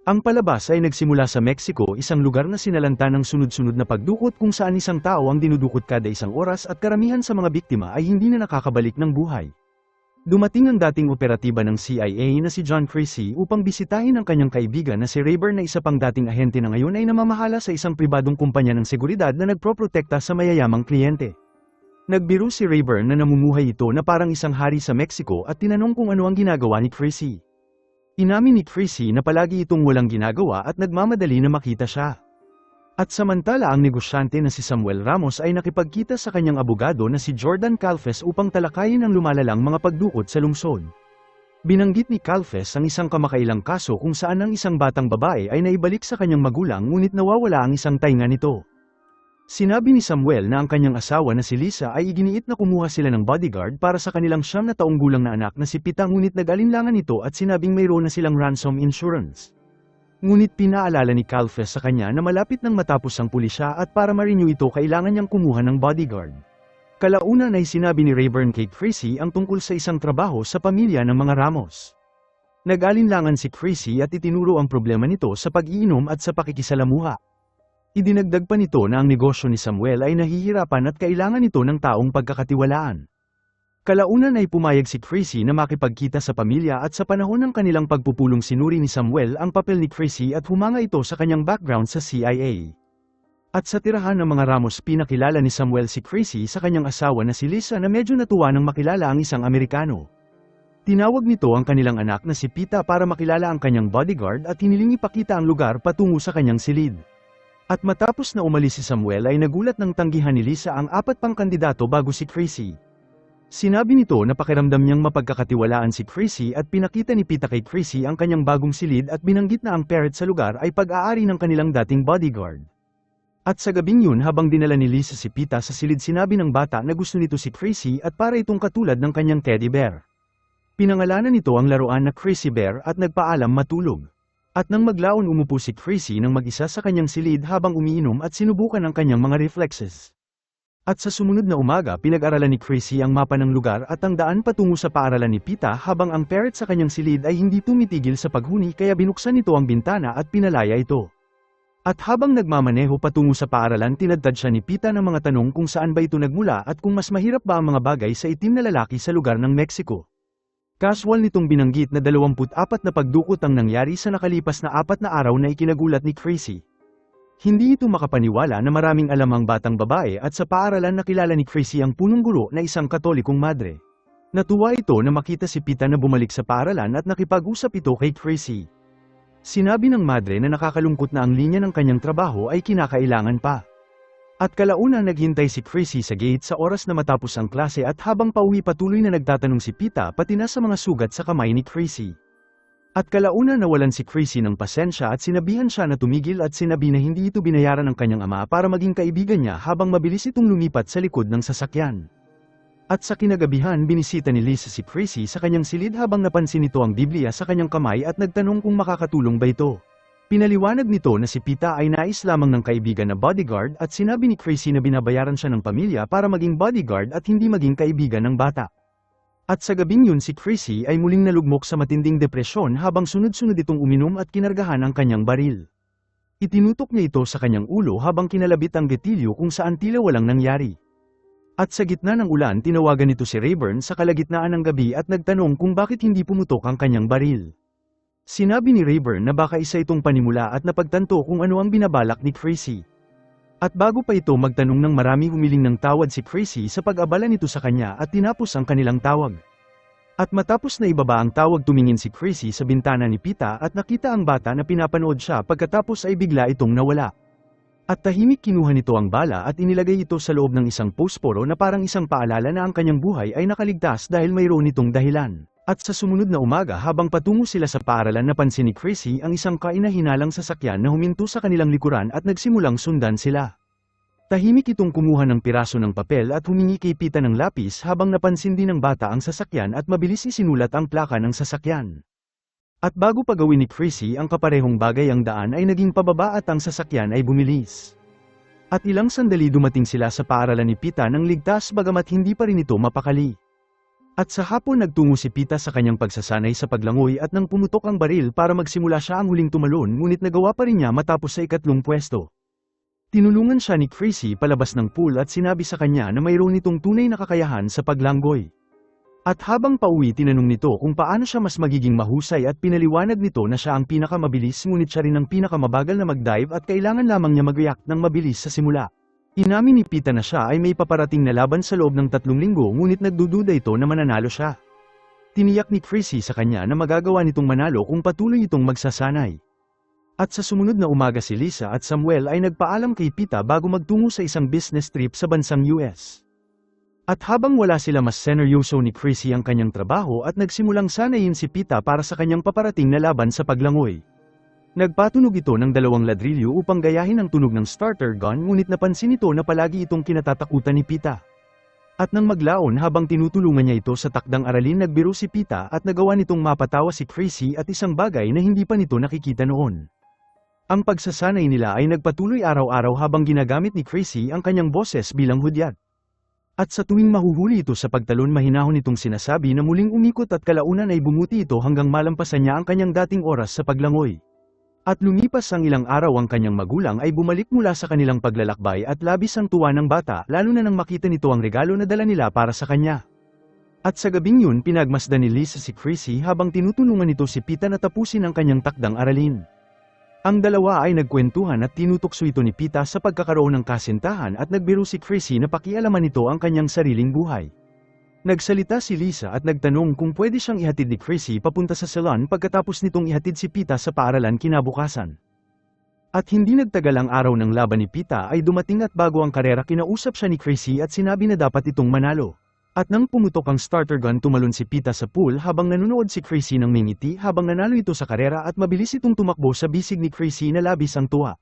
Ang palabas ay nagsimula sa Mexico, isang lugar na sinalanta ng sunod-sunod na pagdukot kung saan isang tao ang dinudukot kada isang oras at karamihan sa mga biktima ay hindi na nakakabalik ng buhay. Dumating ang dating operatiba ng CIA na si John Creasy upang bisitahin ang kanyang kaibigan na si Rayburn na isa pang dating ahente na ngayon ay namamahala sa isang pribadong kumpanya ng seguridad na nagproprotekta sa mayayamang kliyente. Nagbiro si Rayburn na namumuhay ito na parang isang hari sa Mexico at tinanong kung ano ang ginagawa ni Creasy. Inamin ni Creasy na palagi itong walang ginagawa at nagmamadali na makita siya. At samantala ang negosyante na si Samuel Ramos ay nakipagkita sa kanyang abogado na si Jordan Calfes upang talakayin ang lumalalang mga pagdukot sa lungsod. Binanggit ni Calfes ang isang kamakailang kaso kung saan ang isang batang babae ay naibalik sa kanyang magulang ngunit nawawala ang isang tainga nito. Sinabi ni Samuel na ang kanyang asawa na si Lisa ay iginiit na kumuha sila ng bodyguard para sa kanilang 9 na taong gulang na anak na si Pita ngunit nag-alinlangan ito at sinabing mayroon na silang ransom insurance. Ngunit pinaalala ni Calfes sa kanya na malapit nang matapos ang pulisya at para ma-renew ito kailangan niyang kumuha ng bodyguard. Kalaunan ay sinabi ni Rayburn kay Creasy ang tungkol sa isang trabaho sa pamilya ng mga Ramos. Nag-alinlangan si Creasy at itinuro ang problema nito sa pag-iinom at sa pakikisalamuha. Idinagdag pa nito na ang negosyo ni Samuel ay nahihirapan at kailangan nito ng taong pagkakatiwalaan. Kalaunan ay pumayag si Creasy na makipagkita sa pamilya at sa panahon ng kanilang pagpupulong sinuri ni Samuel ang papel ni Creasy at humanga ito sa kanyang background sa CIA. At sa tirahan ng mga Ramos pinakilala ni Samuel si Creasy sa kanyang asawa na si Lisa na medyo natuwa nang makilala ang isang Amerikano. Tinawag nito ang kanilang anak na si Pita para makilala ang kanyang bodyguard at hiniling ipakita ang lugar patungo sa kanyang silid. At matapos na umalis si Samuel ay nagulat ng tanggihan ni Lisa ang 4 pang kandidato bago si Creasy. Sinabi nito na pakiramdam niyang mapagkakatiwalaan si Creasy at pinakita ni Pita kay Creasy ang kanyang bagong silid at binanggit na ang parrot sa lugar ay pag-aari ng kanilang dating bodyguard. At sa gabing yun habang dinala ni Lisa si Pita sa silid sinabi ng bata na gusto nito si Creasy at para itong katulad ng kanyang teddy bear. Pinangalanan nito ang laruan na Creasy Bear at nagpaalam matulog. At nang maglaon umupo si Creasy nang mag-isa sa kanyang silid habang umiinom at sinubukan ang kanyang mga reflexes. At sa sumunod na umaga pinag-aralan ni Creasy ang mapa ng lugar at ang daan patungo sa paaralan ni Pita habang ang parrot sa kanyang silid ay hindi tumitigil sa paghuni kaya binuksan nito ang bintana at pinalaya ito. At habang nagmamaneho patungo sa paaralan tinadtad siya ni Pita ng mga tanong kung saan ba ito nagmula at kung mas mahirap ba ang mga bagay sa itim na lalaki sa lugar ng Mexico. Casual nitong binanggit na 24 na pagdukot ang nangyari sa nakalipas na 4 na araw na ikinagulat ni Creasy. Hindi ito makapaniwala na maraming alam ang batang babae at sa paaralan nakilala ni Creasy ang punong guro na isang Katolikong madre. Natuwa ito na makita si Pita na bumalik sa paaralan at nakipag-usap ito kay Creasy. Sinabi ng madre na nakakalungkot na ang linya ng kanyang trabaho ay kinakailangan pa. At kalaunan naghintay si Creasy sa gate sa oras na matapos ang klase at habang pauwi patuloy na nagtatanong si Pita pati na sa mga sugat sa kamay ni Creasy. At kalaunan nawalan si Creasy ng pasensya at sinabihan siya na tumigil at sinabi na hindi ito binayaran ng kanyang ama para maging kaibigan niya habang mabilis itong lumipat sa likod ng sasakyan. At sa kinagabihan binisita ni Lisa si Creasy sa kanyang silid habang napansin nito ang Biblia sa kanyang kamay at nagtanong kung makakatulong ba ito. Pinaliwanag nito na si Pita ay nais lamang ng kaibigan na bodyguard at sinabi ni Creasy na binabayaran siya ng pamilya para maging bodyguard at hindi maging kaibigan ng bata. At sa gabing yun si Creasy ay muling nalugmok sa matinding depresyon habang sunod-sunod itong uminom at kinargahan ang kanyang baril. Itinutok niya ito sa kanyang ulo habang kinalabit ang getilyo kung saan tila walang nangyari. At sa gitna ng ulan tinawagan nito si Rayburn sa kalagitnaan ng gabi at nagtanong kung bakit hindi pumutok ang kanyang baril. Sinabi ni Rayburn na baka isa itong panimula at napagtanto kung ano ang binabalak ni Creasy. At bago pa ito magtanong ng marami humiling ng tawad si Creasy sa pag-abala nito sa kanya at tinapos ang kanilang tawag. At matapos na ibaba ang tawag tumingin si Creasy sa bintana ni Pita at nakita ang bata na pinapanood siya pagkatapos ay bigla itong nawala. At tahimik kinuha nito ang bala at inilagay ito sa loob ng isang posporo na parang isang paalala na ang kanyang buhay ay nakaligtas dahil mayroon itong dahilan. At sa sumunod na umaga habang patungo sila sa paaralan napansin ni Creasy ang isang kainahinalang sasakyan na huminto sa kanilang likuran at nagsimulang sundan sila. Tahimik itong kumuha ng piraso ng papel at humingi kay Pita ng lapis habang napansin din ng bata ang sasakyan at mabilis isinulat ang plaka ng sasakyan. At bago pa gawin ni Creasy ang kaparehong bagay ang daan ay naging pababa at ang sasakyan ay bumilis. At ilang sandali dumating sila sa paaralan ni Pita nang ligtas bagamat hindi pa rin ito mapakali. At sa hapon nagtungo si Pita sa kanyang pagsasanay sa paglangoy at nang pumutok ang baril para magsimula siya ang huling tumalon ngunit nagawa pa rin niya matapos sa ikatlong pwesto. Tinulungan siya ni Chrissy palabas ng pool at sinabi sa kanya na mayroon itong tunay na kakayahan sa paglanggoy. At habang pauwi tinanong nito kung paano siya mas magiging mahusay at pinaliwanag nito na siya ang pinakamabilis ngunit siya rin ang pinakamabagal na mag-dive at kailangan lamang niya mag-react ng mabilis sa simula. Inamin ni Pita na siya ay may paparating na laban sa loob ng 3 linggo ngunit nagdududa ito na mananalo siya. Tiniyak ni Chrissy sa kanya na magagawa nitong manalo kung patuloy itong magsasanay. At sa sumunod na umaga si Lisa at Samuel ay nagpaalam kay Pita bago magtungo sa isang business trip sa bansang US. At habang wala sila mas seneryoso ni Chrissy ang kanyang trabaho at nagsimulang sanayin si Pita para sa kanyang paparating na laban sa paglangoy. Nagpatunog ito ng 2 ladrilyo upang gayahin ang tunog ng starter gun ngunit napansin ito na palagi itong kinatatakutan ni Pita. At nang maglaon habang tinutulungan niya ito sa takdang aralin nagbiro si Pita at nagawa nitong mapatawa si Chrissy at isang bagay na hindi pa nito nakikita noon. Ang pagsasanay nila ay nagpatuloy araw-araw habang ginagamit ni Chrissy ang kanyang boses bilang hudyat. At sa tuwing mahuhuli ito sa pagtalon mahinahon itong sinasabi na muling umikot at kalaunan ay bumuti ito hanggang malampasan niya ang kanyang dating oras sa paglangoy. At lumipas ang ilang araw ang kanyang magulang ay bumalik mula sa kanilang paglalakbay at labis ang tuwa ng bata lalo na nang makita nito ang regalo na dala nila para sa kanya. At sa gabing yun pinagmasdan ni Lisa si Chrissy habang tinutulungan nito si Pita na tapusin ang kanyang takdang aralin. Ang dalawa ay nagkwentuhan at tinutokso ito ni Pita sa pagkakaroon ng kasintahan at nagbiro si Chrissy na pakialaman nito ang kanyang sariling buhay. Nagsalita si Lisa at nagtanong kung pwede siyang ihatid ni Chrissy papunta sa salon pagkatapos nitong ihatid si Pita sa paaralan kinabukasan. At hindi nagtagal ang araw ng laban ni Pita ay dumating at bago ang karera kinausap siya ni Chrissy at sinabi na dapat itong manalo. At nang pumutok ang starter gun tumalon si Pita sa pool habang nanonood si Chrissy ng may ngiti habang nanalo ito sa karera at mabilis itong tumakbo sa bisig ni Chrissy na labis ang tuwa.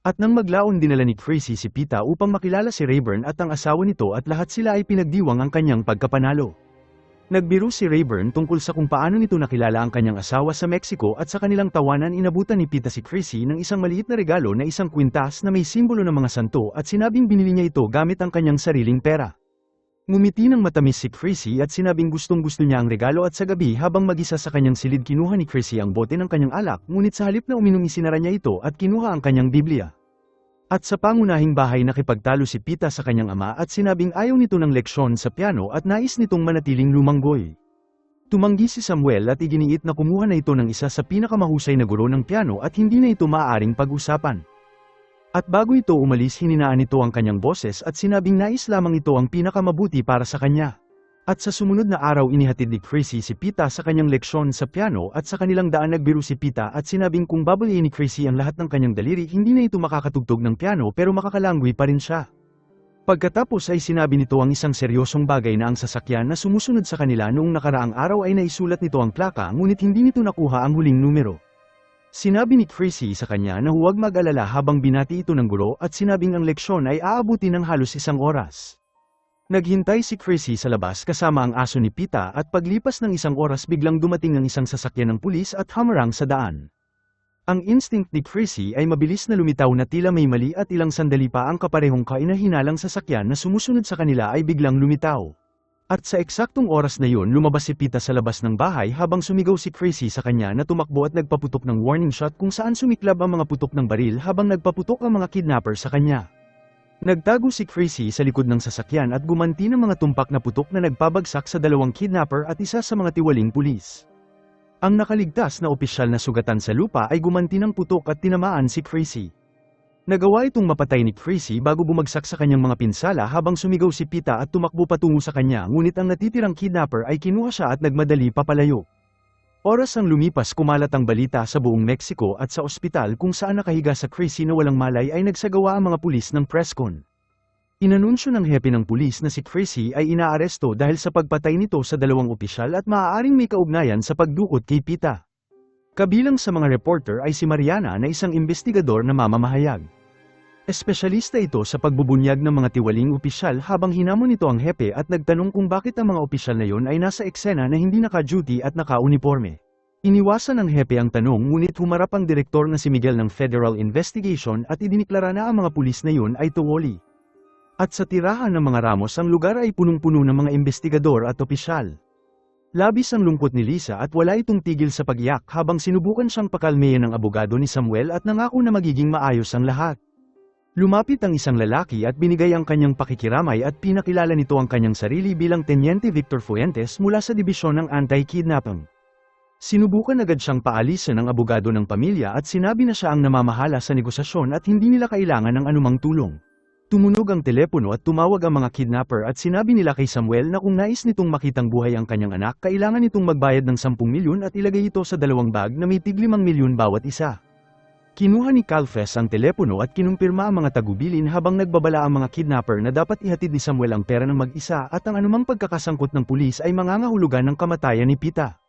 At nang maglaon dinala ni Chrissy si Pita upang makilala si Rayburn at ang asawa nito at lahat sila ay pinagdiwang ang kanyang pagkapanalo. Nagbiro si Rayburn tungkol sa kung paano nito nakilala ang kanyang asawa sa Mexico at sa kanilang tawanan inabutan ni Pita si Chrissy ng isang maliit na regalo na isang kwintas na may simbolo ng mga santo at sinabing binili niya ito gamit ang kanyang sariling pera. Ngumiti ng matamis si Chrissy at sinabing gustong-gusto niya ang regalo at sa gabi habang mag-isa sa kanyang silid kinuha ni Chrissy ang bote ng kanyang alak ngunit sa halip na uminom isinara niya ito at kinuha ang kanyang Biblia. At sa pangunahing bahay nakipagtalo si Pita sa kanyang ama at sinabing ayaw nito ng leksyon sa piano at nais nitong manatiling lumanggoy. Tumanggi si Samuel at iginiit na kumuha na ito ng isa sa pinakamahusay na guro ng piano at hindi na ito maaaring pag-usapan. At bago ito umalis hininaan nito ang kanyang boses at sinabing nais lamang ito ang pinakamabuti para sa kanya. At sa sumunod na araw inihatid ni Chrissy si Pita sa kanyang leksyon sa piano at sa kanilang daan nagbiro si Pita at sinabing kung babaliin ni Chrissy ang lahat ng kanyang daliri hindi na ito makakatugtog ng piano pero makakalangwi pa rin siya. Pagkatapos ay sinabi nito ang isang seryosong bagay na ang sasakyan na sumusunod sa kanila noong nakaraang araw ay naisulat nito ang plaka ngunit hindi nito nakuha ang huling numero. Sinabi ni Chrissy sa kanya na huwag mag-alala habang binati ito ng guro at sinabing ang leksyon ay aabuti ng halos 1 oras. Naghintay si Chrissy sa labas kasama ang aso ni Pita at paglipas ng 1 oras biglang dumating ang isang sasakyan ng pulis at hamarang sa daan. Ang instinct ni Chrissy ay mabilis na lumitaw na tila may mali at ilang sandali pa ang kaparehong kainahinalang sasakyan na sumusunod sa kanila ay biglang lumitaw. At sa eksaktong oras na yun lumabas si Pita sa labas ng bahay habang sumigaw si Chrissy sa kanya na tumakbo at nagpaputok ng warning shot kung saan sumiklab ang mga putok ng baril habang nagpaputok ang mga kidnapper sa kanya. Nagtago si Chrissy sa likod ng sasakyan at gumanti ng mga tumpak na putok na nagpabagsak sa 2 kidnapper at isa sa mga tiwaling pulis. Ang nakaligtas na opisyal na sugatan sa lupa ay gumanti ng putok at tinamaan si Chrissy. Nagawa itong mapatay ni Chrissy bago bumagsak sa kanyang mga pinsala habang sumigaw si Pita at tumakbo patungo sa kanya ngunit ang natitirang kidnapper ay kinuha siya at nagmadali papalayo. Oras ang lumipas kumalat ang balita sa buong Mexico at sa ospital kung saan nakahiga sa Chrissy na walang malay ay nagsagawa ang mga pulis ng presscon. Inanunsyo ng hepe ng pulis na si Chrissy ay inaaresto dahil sa pagpatay nito sa 2 opisyal at maaaring may kaugnayan sa pagdukot kay Pita. Kabilang sa mga reporter ay si Mariana na isang investigador na mamamahayag. Espesyalista ito sa pagbubunyag ng mga tiwaling opisyal habang hinamon nito ang hepe at nagtanong kung bakit ang mga opisyal na yon ay nasa eksena na hindi naka-duty at naka-uniforme. Iniwasan ng hepe ang tanong ngunit humarap ang direktor na si Miguel ng Federal Investigation at idiniklara na ang mga pulis na yon ay tuwali. At sa tirahan ng mga Ramos ang lugar ay punong-puno ng mga investigador at opisyal. Labis ang lungkot ni Lisa at wala itong tigil sa pag-iyak habang sinubukan siyang pakalmeyan ng abogado ni Samuel at nangako na magiging maayos ang lahat. Lumapit ang isang lalaki at binigay ang kanyang pakikiramay at pinakilala nito ang kanyang sarili bilang Teniente Victor Fuentes mula sa Dibisyon ng Anti-Kidnapping. Sinubukan agad siyang paalisin ng abogado ng pamilya at sinabi na siya ang namamahala sa negosasyon at hindi nila kailangan ng anumang tulong. Tumunog ang telepono at tumawag ang mga kidnapper at sinabi nila kay Samuel na kung nais nitong makitang buhay ang kanyang anak kailangan nitong magbayad ng 10 milyon at ilagay ito sa 2 bag na may tig 5 milyon bawat isa. Kinuha ni Calfes ang telepono at kinumpirma ang mga tagubilin habang nagbabala ang mga kidnapper na dapat ihatid ni Samuel ang pera ng mag-isa at ang anumang pagkakasangkot ng pulis ay mangangahulugan ng kamatayan ni Pita.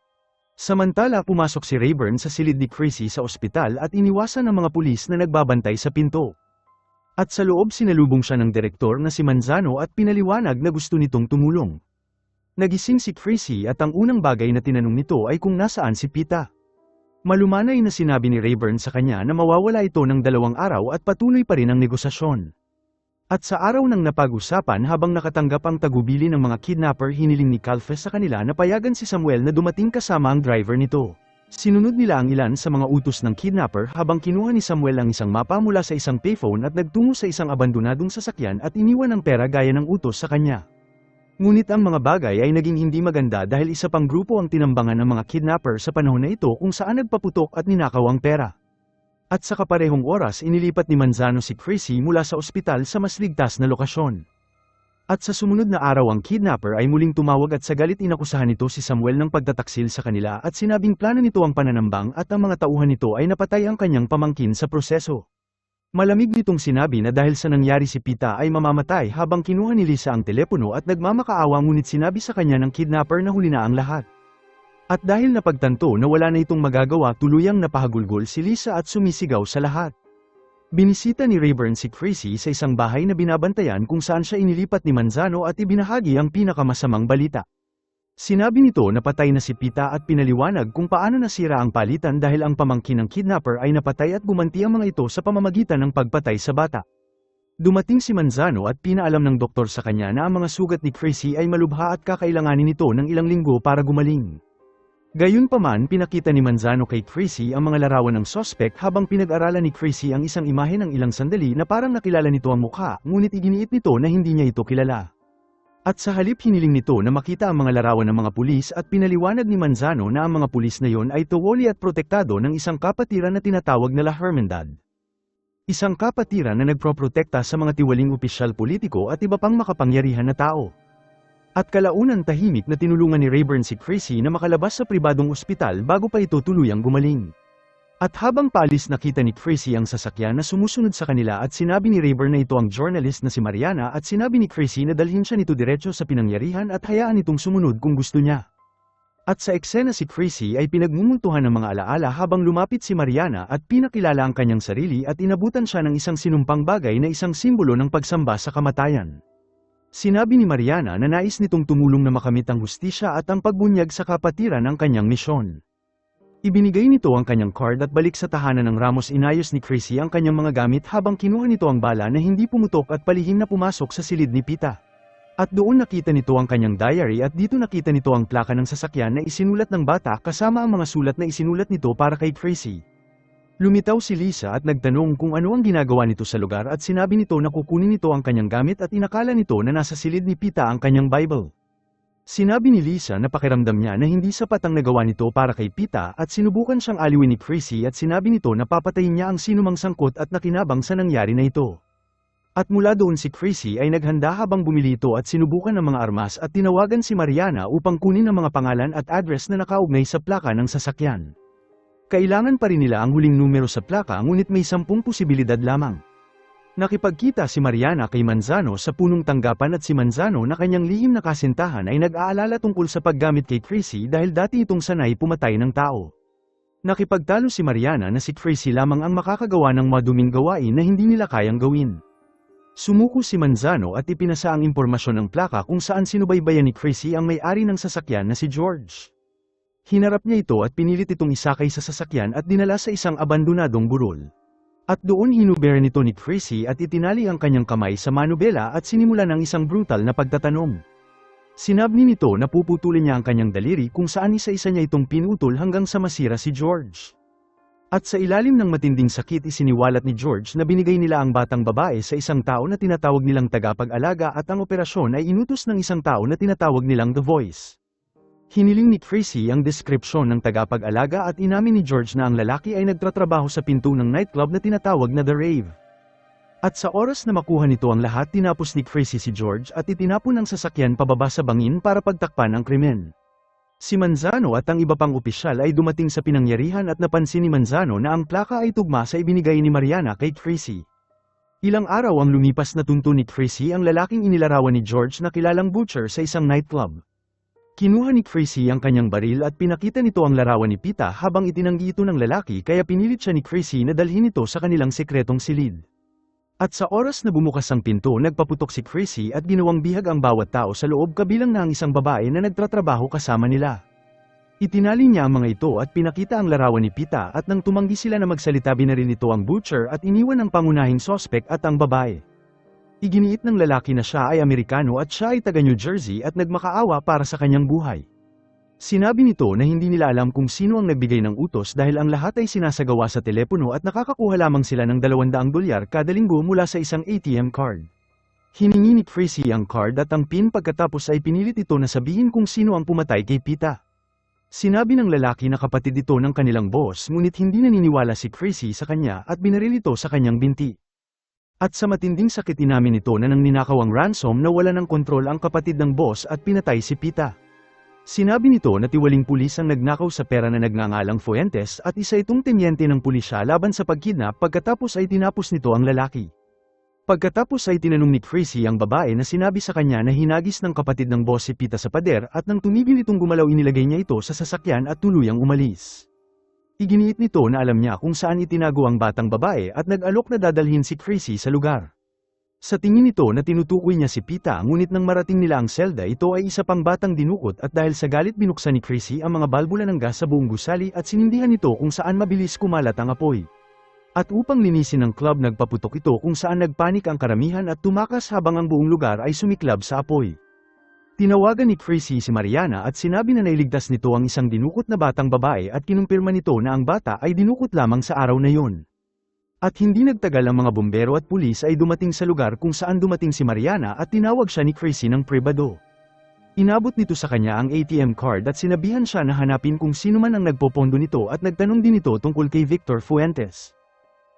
Samantala pumasok si Rayburn sa silid ni Chrissy sa ospital at iniwasan ng mga pulis na nagbabantay sa pinto. At sa loob sinalubong siya ng direktor na si Manzano at pinaliwanag na gusto nitong tumulong. Nagising si Chrissy at ang unang bagay na tinanong nito ay kung nasaan si Pita. Malumanay na sinabi ni Rayburn sa kanya na mawawala ito ng 2 araw at patuloy pa rin ang negosasyon. At sa araw ng napag-usapan habang nakatanggap ang tagubili ng mga kidnapper hiniling ni Calfes sa kanila na payagan si Samuel na dumating kasama ang driver nito. Sinunod nila ang ilan sa mga utos ng kidnapper habang kinuha ni Samuel ang isang mapa mula sa isang payphone at nagtungo sa isang abandonadong sasakyan at iniwan ang pera gaya ng utos sa kanya. Ngunit ang mga bagay ay naging hindi maganda dahil isa pang grupo ang tinambangan ng mga kidnapper sa panahon na ito kung saan nagpaputok at ninakaw ang pera. At sa kaparehong oras inilipat ni Manzano si Chrissy mula sa ospital sa mas ligtas na lokasyon. At sa sumunod na araw ang kidnapper ay muling tumawag at sa galit inakusahan nito si Samuel ng pagtataksil sa kanila at sinabing plano nito ang pananambang at ang mga tauhan nito ay napatay ang kanyang pamangkin sa proseso. Malamig nitong sinabi na dahil sa nangyari si Pita ay mamamatay habang kinuha ni Lisa ang telepono at nagmamakaawa ngunit sinabi sa kanya ng kidnapper na huli na ang lahat. At dahil napagtanto na wala na itong magagawa tuluyang napahagulgol si Lisa at sumisigaw sa lahat. Binisita ni Rayburn si Chrissy sa isang bahay na binabantayan kung saan siya inilipat ni Manzano at ibinahagi ang pinakamasamang balita. Sinabi nito na patay na si Pita at pinaliwanag kung paano nasira ang palitan dahil ang pamangkin ng kidnapper ay napatay at gumanti ang mga ito sa pamamagitan ng pagpatay sa bata. Dumating si Manzano at pinaalam ng doktor sa kanya na ang mga sugat ni Chrissy ay malubha at kakailanganin nito ng ilang linggo para gumaling. Gayunpaman pinakita ni Manzano kay Chrissy ang mga larawan ng sospek habang pinag-aralan ni Chrissy ang isang imahe ng ilang sandali na parang nakilala nito ang mukha ngunit iginiit nito na hindi niya ito kilala. At sa halip hiniling nito na makita ang mga larawan ng mga pulis at pinaliwanag ni Manzano na ang mga pulis na yon ay tuwali at protektado ng isang kapatiran na tinatawag na La Hermandad. Isang kapatiran na nagproprotekta sa mga tiwaling opisyal politiko at iba pang makapangyarihan na tao. At kalaunan tahimik na tinulungan ni Rayburn si Chrissy na makalabas sa pribadong ospital bago pa ito tuluyang gumaling. At habang paalis nakita ni Chrissy ang sasakyan na sumusunod sa kanila at sinabi ni Rayburn na ito ang journalist na si Mariana at sinabi ni Chrissy na dalhin siya nito diretso sa pinangyarihan at hayaan itong sumunod kung gusto niya. At sa eksena si Chrissy ay pinagmumultuhan ng mga alaala habang lumapit si Mariana at pinakilala ang kanyang sarili at inabutan siya ng isang sinumpang bagay na isang simbolo ng pagsamba sa kamatayan. Sinabi ni Mariana na nais nitong tumulong na makamit ang hustisya at ang pagbunyag sa kapatiran ng kanyang misyon. Ibinigay nito ang kanyang card at balik sa tahanan ng Ramos inayos ni Chrissy ang kanyang mga gamit habang kinuha nito ang bala na hindi pumutok at palihim na pumasok sa silid ni Pita. At doon nakita nito ang kanyang diary at dito nakita nito ang plaka ng sasakyan na isinulat ng bata kasama ang mga sulat na isinulat nito para kay Chrissy. Lumitaw si Lisa at nagtanong kung ano ang ginagawa nito sa lugar at sinabi nito na kukunin nito ang kanyang gamit at inakala nito na nasa silid ni Pita ang kanyang Bible. Sinabi ni Lisa na pakiramdam niya na hindi sapat ang nagawa nito para kay Pita at sinubukan siyang aliwin ni Chrissy at sinabi nito na papatayin niya ang sinumang sangkot at nakinabang sa nangyari na ito. At mula doon si Chrissy ay naghanda habang bumili ito at sinubukan ng mga armas at tinawagan si Mariana upang kunin ang mga pangalan at address na nakaugnay sa plaka ng sasakyan. Kailangan pa rin nila ang huling numero sa plaka ngunit may 10 posibilidad lamang. Nakipagkita si Mariana kay Manzano sa punong tanggapan at si Manzano na kanyang lihim na kasintahan ay nag-aalala tungkol sa paggamit kay Chrissy dahil dati itong sanay pumatay ng tao. Nakipagtalo si Mariana na si Chrissy lamang ang makakagawa ng maduming gawain na hindi nila kayang gawin. Sumuko si Manzano at ipinasa ang impormasyon ng plaka kung saan sinubaybayan ni Chrissy ang may-ari ng sasakyan na si George. Hinarap niya ito at pinilit itong isakay sa sasakyan at dinala sa isang abandonadong burol. At doon hinubera nito ni Chrissy at itinali ang kanyang kamay sa manubela at sinimulan ng isang brutal na pagtatanong. Sinabi nito na puputulin niya ang kanyang daliri kung saan isa-isa niya itong pinutol hanggang sa masira si George. At sa ilalim ng matinding sakit isiniwalat ni George na binigay nila ang batang babae sa isang tao na tinatawag nilang tagapag-alaga at ang operasyon ay inutos ng isang tao na tinatawag nilang The Voice. Hiniling ni Chrissy ang deskripsyon ng tagapag-alaga at inamin ni George na ang lalaki ay nagtatrabaho sa pinto ng nightclub na tinatawag na The Rave. At sa oras na makuha nito ang lahat tinapos ni Chrissy si George at itinapon ang sasakyan pababa sa bangin para pagtakpan ang krimen. Si Manzano at ang iba pang opisyal ay dumating sa pinangyarihan at napansin ni Manzano na ang plaka ay tugma sa ibinigay ni Mariana kay Chrissy. Ilang araw ang lumipas na tunto ni Chrissy ang lalaking inilarawan ni George na kilalang butcher sa isang nightclub. Kinuha ni Chrissy ang kanyang baril at pinakita nito ang larawan ni Pita habang itinanggi ito ng lalaki kaya pinilit siya ni Chrissy na dalhin ito sa kanilang sekretong silid. At sa oras na bumukas ang pinto nagpaputok si Chrissy at ginawang bihag ang bawat tao sa loob kabilang na ang isang babae na nagtatrabaho kasama nila. Itinali niya ang mga ito at pinakita ang larawan ni Pita at nang tumanggi sila na magsalita binaril nito ang butcher at iniwan ang pangunahing sospek at ang babae. Iginiit ng lalaki na siya ay Amerikano at siya ay taga New Jersey at nagmakaawa para sa kanyang buhay. Sinabi nito na hindi nila alam kung sino ang nagbigay ng utos dahil ang lahat ay sinasagawa sa telepono at nakakakuha lamang sila ng $200 kada linggo mula sa isang ATM card. Hiningi ni Chrissy ang card at ang PIN pagkatapos ay pinilit ito na sabihin kung sino ang pumatay kay Pita. Sinabi ng lalaki na kapatid ito ng kanilang boss ngunit hindi naniniwala si Chrissy sa kanya at binaril ito sa kanyang binti. At sa matinding sakit inamin nito na nang ninakaw ang ransom na wala ng kontrol ang kapatid ng boss at pinatay si Pita. Sinabi nito na tiwaling pulis ang nagnakaw sa pera na nagngangalang Fuentes at isa itong tenyente ng pulisya laban sa pagkidnap pagkatapos ay tinapos nito ang lalaki. Pagkatapos ay tinanong ni Chrissy ang babae na sinabi sa kanya na hinagis ng kapatid ng boss si Pita sa pader at nang tumigil itong gumalaw inilagay niya ito sa sasakyan at tuluyang umalis. Iginiit nito na alam niya kung saan itinago ang batang babae at nag-alok na dadalhin si Chrissy sa lugar. Sa tingin nito na tinutukoy niya si Pita ngunit nang marating nila ang selda ito ay isa pang batang dinukot at dahil sa galit binuksan ni Chrissy ang mga balbula ng gas sa buong gusali at sinindihan nito kung saan mabilis kumalat ang apoy. At upang linisin ng club nagpaputok ito kung saan nagpanik ang karamihan at tumakas habang ang buong lugar ay sumiklab sa apoy. Tinawagan ni Chrissy si Mariana at sinabi na nailigtas nito ang isang dinukot na batang babae at kinumpirma nito na ang bata ay dinukot lamang sa araw na yon. At hindi nagtagal ang mga bumbero at pulis ay dumating sa lugar kung saan dumating si Mariana at tinawag siya ni Chrissy ng pribado. Inabot nito sa kanya ang ATM card at sinabihan siya na hanapin kung sino man ang nagpopondo nito at nagtanong din ito tungkol kay Victor Fuentes.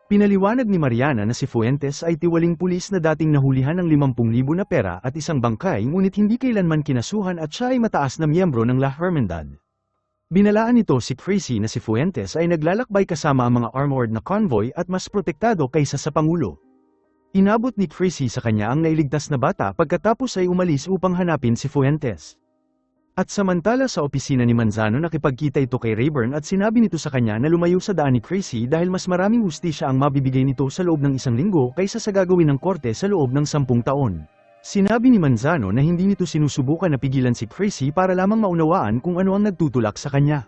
Pinaliwanag ni Mariana na si Fuentes ay tiwaling pulis na dating nahulihan ng 50,000 na pera at isang bangkay ngunit hindi kailanman kinasuhan at siya ay mataas na miyembro ng La Hermandad. Binalaan nito si Chrissy na si Fuentes ay naglalakbay kasama ang mga armored na convoy at mas protektado kaysa sa Pangulo. Inabot ni Chrissy sa kanya ang nailigtas na bata pagkatapos ay umalis upang hanapin si Fuentes. At samantala sa opisina ni Manzano nakipagkita ito kay Rayburn at sinabi nito sa kanya na lumayo sa daan ni Chrissy dahil mas maraming hustisya ang mabibigay nito sa loob ng 1 linggo kaysa sa gagawin ng korte sa loob ng 10 taon. Sinabi ni Manzano na hindi nito sinusubukan na pigilan si Chrissy para lamang maunawaan kung ano ang nagtutulak sa kanya.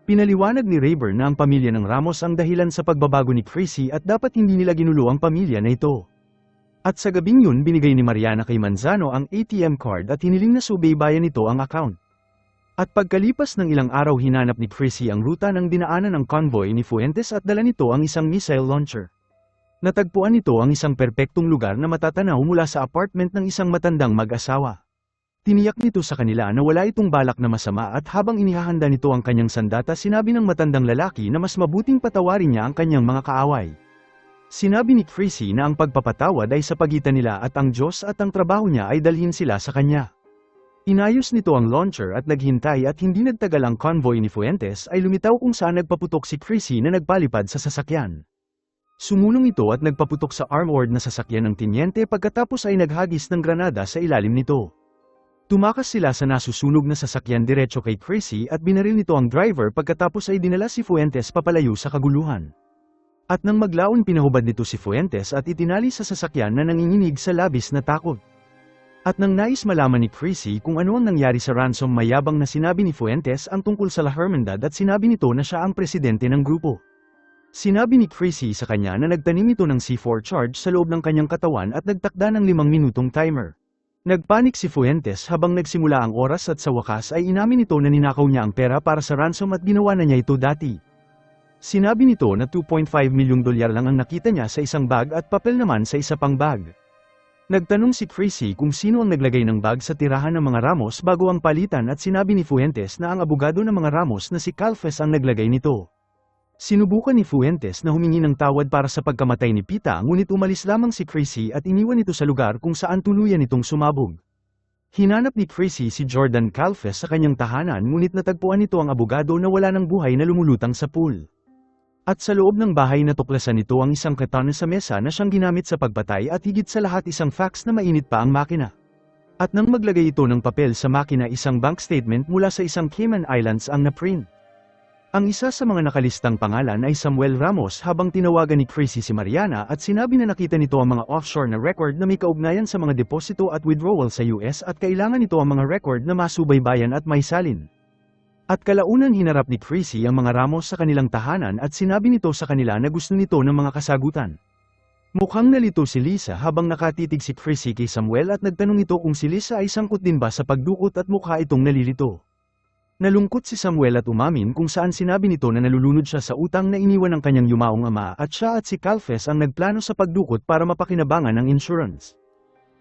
Pinaliwanag ni Rayburn na ang pamilya ng Ramos ang dahilan sa pagbabago ni Chrissy at dapat hindi nila ginulo ang pamilya na ito. At sa gabing yun binigay ni Mariana kay Manzano ang ATM card at hiniling na subaybayan nito ang account. At pagkalipas ng ilang araw hinanap ni Chrissy ang ruta ng dinaanan ng convoy ni Fuentes at dala nito ang isang missile launcher. Natagpuan nito ang isang perpektong lugar na matatanaw mula sa apartment ng isang matandang mag-asawa. Tiniyak nito sa kanila na wala itong balak na masama at habang inihahanda nito ang kanyang sandata sinabi ng matandang lalaki na mas mabuting patawarin niya ang kanyang mga kaaway. Sinabi ni Chrissy na ang pagpapatawad ay sa pagitan nila at ang Diyos at ang trabaho niya ay dalhin sila sa kanya. Inayos nito ang launcher at naghintay at hindi nagtagal ang convoy ni Fuentes ay lumitaw kung saan nagpaputok si Chrissy na nagpalipad sa sasakyan. Sumulong ito at nagpaputok sa armored na sasakyan ng tinyente pagkatapos ay naghagis ng granada sa ilalim nito. Tumakas sila sa nasusunog na sasakyan diretso kay Chrissy at binaril nito ang driver pagkatapos ay dinala si Fuentes papalayo sa kaguluhan. At nang maglaon pinahubad nito si Fuentes at itinali sa sasakyan na nanginginig sa labis na takot. At nang nais malaman ni Chrissy kung ano ang nangyari sa ransom mayabang na sinabi ni Fuentes ang tungkol sa La Hermandad at sinabi nito na siya ang presidente ng grupo. Sinabi ni Chrissy sa kanya na nagtanim ito ng C4 charge sa loob ng kanyang katawan at nagtakda ng 5 minutong timer. Nagpanik si Fuentes habang nagsimula ang oras at sa wakas ay inamin nito na ninakaw niya ang pera para sa ransom at ginawa na niya ito dati. Sinabi nito na $2.5 milyong lang ang nakita niya sa isang bag at papel naman sa isa pang bag. Nagtanong si Chrissy kung sino ang naglagay ng bag sa tirahan ng mga Ramos bago ang palitan at sinabi ni Fuentes na ang abogado ng mga Ramos na si Calfes ang naglagay nito. Sinubukan ni Fuentes na humingi ng tawad para sa pagkamatay ni Pita ngunit umalis lamang si Chrissy at iniwan ito sa lugar kung saan tuluyan itong sumabog. Hinanap ni Chrissy si Jordan Calfes sa kanyang tahanan ngunit natagpuan nito ang abogado na wala ng buhay na lumulutang sa pool. At sa loob ng bahay natuklasan nito ang isang katana sa mesa na siyang ginamit sa pagpatay at higit sa lahat isang fax na mainit pa ang makina. At nang maglagay ito ng papel sa makina isang bank statement mula sa isang Cayman Islands ang naprint. Ang isa sa mga nakalistang pangalan ay Samuel Ramos habang tinawagan ni Chrissy si Mariana at sinabi na nakita nito ang mga offshore na record na may kaugnayan sa mga deposito at withdrawal sa US at kailangan nito ang mga record na masubaybayan at maisalin. At kalaunan hinarap ni Chrissy ang mga Ramos sa kanilang tahanan at sinabi nito sa kanila na gusto nito ng mga kasagutan. Mukhang nalito si Lisa habang nakatitig si Chrissy kay Samuel at nagtanong ito kung si Lisa ay sangkot din ba sa pagdukot at mukha itong nalilito. Nalungkot si Samuel at umamin kung saan sinabi nito na nalulunod siya sa utang na iniwan ng kanyang yumaong ama at siya at si Calfes ang nagplano sa pagdukot para mapakinabangan ng insurance.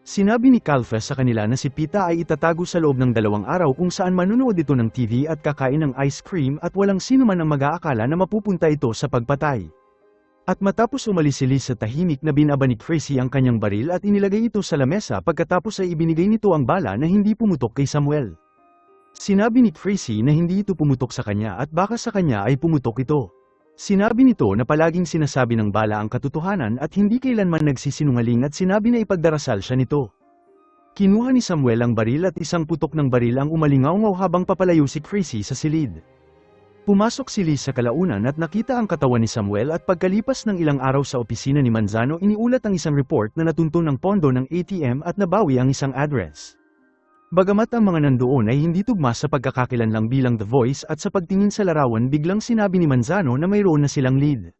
Sinabi ni Calfes sa kanila na si Pita ay itatago sa loob ng 2 araw kung saan manunood ito ng TV at kakain ng ice cream at walang sino man ang mag-aakala na mapupunta ito sa pagpatay. At matapos umalis si Liz sa tahimik na binaba ni Chrissy ang kanyang baril at inilagay ito sa lamesa pagkatapos ay ibinigay nito ang bala na hindi pumutok kay Samuel. Sinabi ni Chrissy na hindi ito pumutok sa kanya at baka sa kanya ay pumutok ito. Sinabi nito na palaging sinasabi ng bala ang katotohanan at hindi kailanman nagsisinungaling at sinabi na ipagdarasal siya nito. Kinuha ni Samuel ang baril at isang putok ng baril ang umalingaw-ngaw habang papalayo si Chrissy sa silid. Pumasok si Liz sa kalaunan at nakita ang katawan ni Samuel at pagkalipas ng ilang araw sa opisina ni Manzano iniulat ang isang report na natuntun ng pondo ng ATM at nabawi ang isang address. Bagamat ang mga nandoon ay hindi tugma sa pagkakakilanlang bilang The Voice at sa pagtingin sa larawan biglang sinabi ni Manzano na mayroon na silang lead.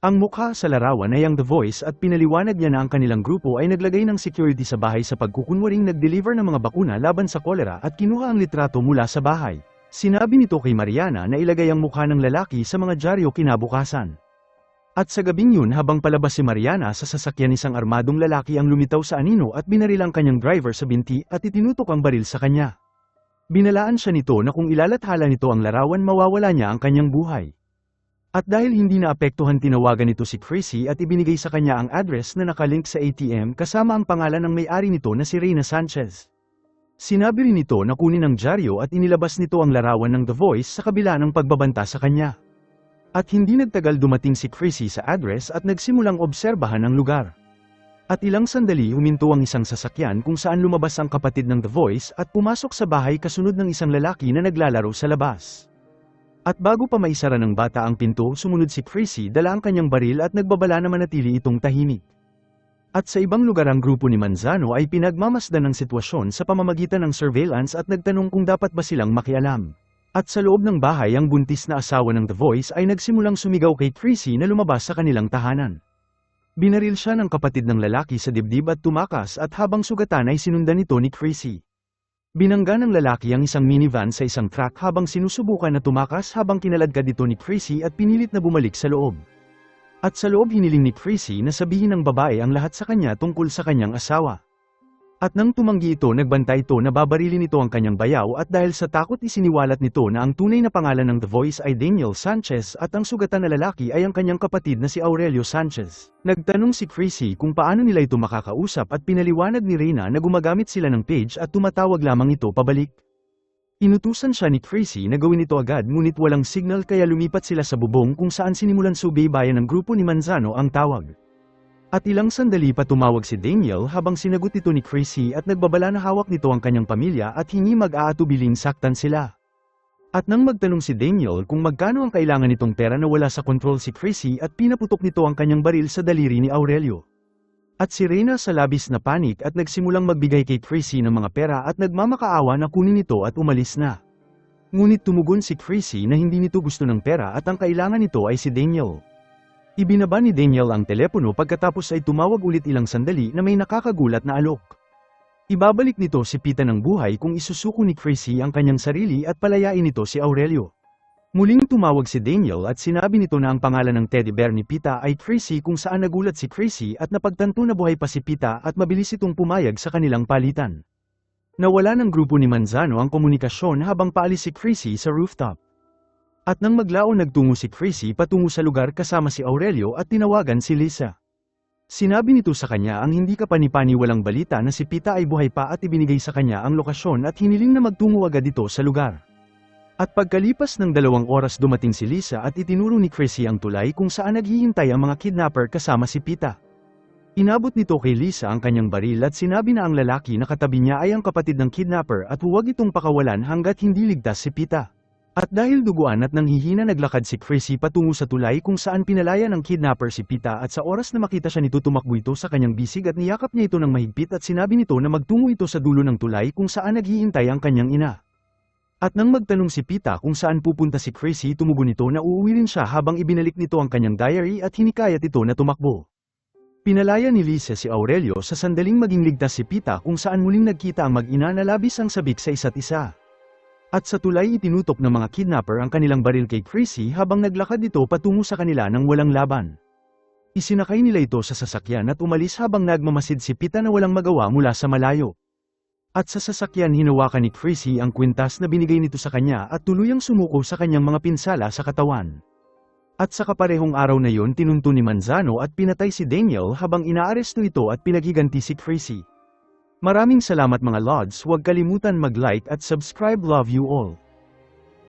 Ang mukha sa larawan ay ang The Voice at pinaliwanag niya na ang kanilang grupo ay naglagay ng security sa bahay sa pagkukunwaring nag-deliver ng mga bakuna laban sa kolera at kinuha ang litrato mula sa bahay. Sinabi nito kay Mariana na ilagay ang mukha ng lalaki sa mga dyaryo kinabukasan. At sa gabing yun habang palabas si Mariana sa sasakyan isang armadong lalaki ang lumitaw sa anino at binaril ang kanyang driver sa binti at itinutok ang baril sa kanya. Binalaan siya nito na kung ilalathala nito ang larawan mawawala niya ang kanyang buhay. At dahil hindi naapektuhan tinawagan nito si Chrissy at ibinigay sa kanya ang address na nakalink sa ATM kasama ang pangalan ng may-ari nito na si Reyna Sanchez. Sinabi rin nito na kunin ang dyaryo at inilabas nito ang larawan ng The Voice sa kabila ng pagbabanta sa kanya. At hindi nagtagal dumating si Chrissy sa address at nagsimulang obserbahan ang lugar. At ilang sandali huminto ang isang sasakyan kung saan lumabas ang kapatid ng The Voice at pumasok sa bahay kasunod ng isang lalaki na naglalaro sa labas. At bago pa maisara ng bata ang pinto sumunod si Chrissy dala ang kanyang baril at nagbabala na manatili itong tahimik. At sa ibang lugar ang grupo ni Manzano ay pinagmamasdan ng sitwasyon sa pamamagitan ng surveillance at nagtanong kung dapat ba silang makialam. At sa loob ng bahay ang buntis na asawa ng The Voice ay nagsimulang sumigaw kay Chrissy na lumabas sa kanilang tahanan. Binaril siya ng kapatid ng lalaki sa dibdib at tumakas at habang sugatan ay sinundan nito ni Chrissy. Binangga ng lalaki ang isang minivan sa isang truck habang sinusubukan na tumakas habang kinaladkad dito ni Chrissy at pinilit na bumalik sa loob. At sa loob hiniling ni Chrissy na sabihin ng babae ang lahat sa kanya tungkol sa kanyang asawa. At nang tumanggi ito nagbantay ito na babarilin nito ang kanyang bayaw at dahil sa takot isiniwalat nito na ang tunay na pangalan ng The Voice ay Daniel Sanchez at ang sugatan na lalaki ay ang kanyang kapatid na si Aurelio Sanchez. Nagtanong si Chrissy kung paano nila ito makakausap at pinaliwanag ni Reyna na gumagamit sila ng page at tumatawag lamang ito pabalik. Inutusan siya ni Chrissy na gawin ito agad ngunit walang signal kaya lumipat sila sa bubong kung saan sinimulan subaybayan ng grupo ni Manzano ang tawag. At ilang sandali pa tumawag si Daniel habang sinagot ito ni Chrissy at nagbabala na hawak nito ang kanyang pamilya at hingi mag-aatubiling saktan sila. At nang magtanong si Daniel kung magkano ang kailangan nitong pera na wala sa kontrol si Chrissy at pinaputok nito ang kanyang baril sa daliri ni Aurelio. At si Reyna sa labis na panik at nagsimulang magbigay kay Chrissy ng mga pera at nagmamakaawa na kunin ito at umalis na. Ngunit tumugon si Chrissy na hindi nito gusto ng pera at ang kailangan nito ay si Daniel. Ibinaba ni Daniel ang telepono pagkatapos ay tumawag ulit ilang sandali na may nakakagulat na alok. Ibabalik nito si Pita ng buhay kung isusuko ni Chrissy ang kanyang sarili at palayain nito si Aurelio. Muling tumawag si Daniel at sinabi nito na ang pangalan ng teddy bear ni Pita ay Chrissy, kung saan nagulat si Chrissy at napagtanto na buhay pa si Pita at mabilis itong pumayag sa kanilang palitan. Nawala ng grupo ni Manzano ang komunikasyon habang paalis si Chrissy sa rooftop. At nang maglaon nagtungo si Chrissy patungo sa lugar kasama si Aurelio at tinawagan si Lisa. Sinabi nito sa kanya ang hindi kapani-paniwalang balita na si Pita ay buhay pa at ibinigay sa kanya ang lokasyon at hiniling na magtungo agad ito sa lugar. At pagkalipas ng 2 oras dumating si Lisa at itinuro ni Chrissy ang tulay kung saan naghihintay ang mga kidnapper kasama si Pita. Inabot nito kay Lisa ang kanyang baril at sinabi na ang lalaki na katabi niya ay ang kapatid ng kidnapper at huwag itong pakawalan hanggat hindi ligtas si Pita. At dahil duguan at nanghihina naglakad si Chrissy patungo sa tulay kung saan pinalaya ng kidnapper si Pita, at sa oras na makita siya nito tumakbo ito sa kanyang bisig at niyakap niya ito ng mahigpit at sinabi nito na magtungo ito sa dulo ng tulay kung saan naghihintay ang kanyang ina. At nang magtanong si Pita kung saan pupunta si Chrissy, tumugon nito na uuwi rin siya habang ibinalik nito ang kanyang diary at hinikayat ito na tumakbo. Pinalaya ni Lisa si Aurelio sa sandaling maging ligtas si Pita kung saan muling nagkita ang mag-ina na labis ang sabik sa isa't isa. At sa tulay itinutok ng mga kidnapper ang kanilang baril kay Chrissy habang naglakad ito patungo sa kanila ng walang laban. Isinakay nila ito sa sasakyan at umalis habang nagmamasid si Pita na walang magawa mula sa malayo. At sa sasakyan hinawakan ni Chrissy ang kwintas na binigay nito sa kanya at tuluyang sumuko sa kanyang mga pinsala sa katawan. At sa kaparehong araw na yon tinunto ni Manzano at pinatay si Daniel habang inaaresto ito at pinaghiganti si Chrissy. Maraming salamat mga Lods, huwag kalimutan mag-like at subscribe. Love you all.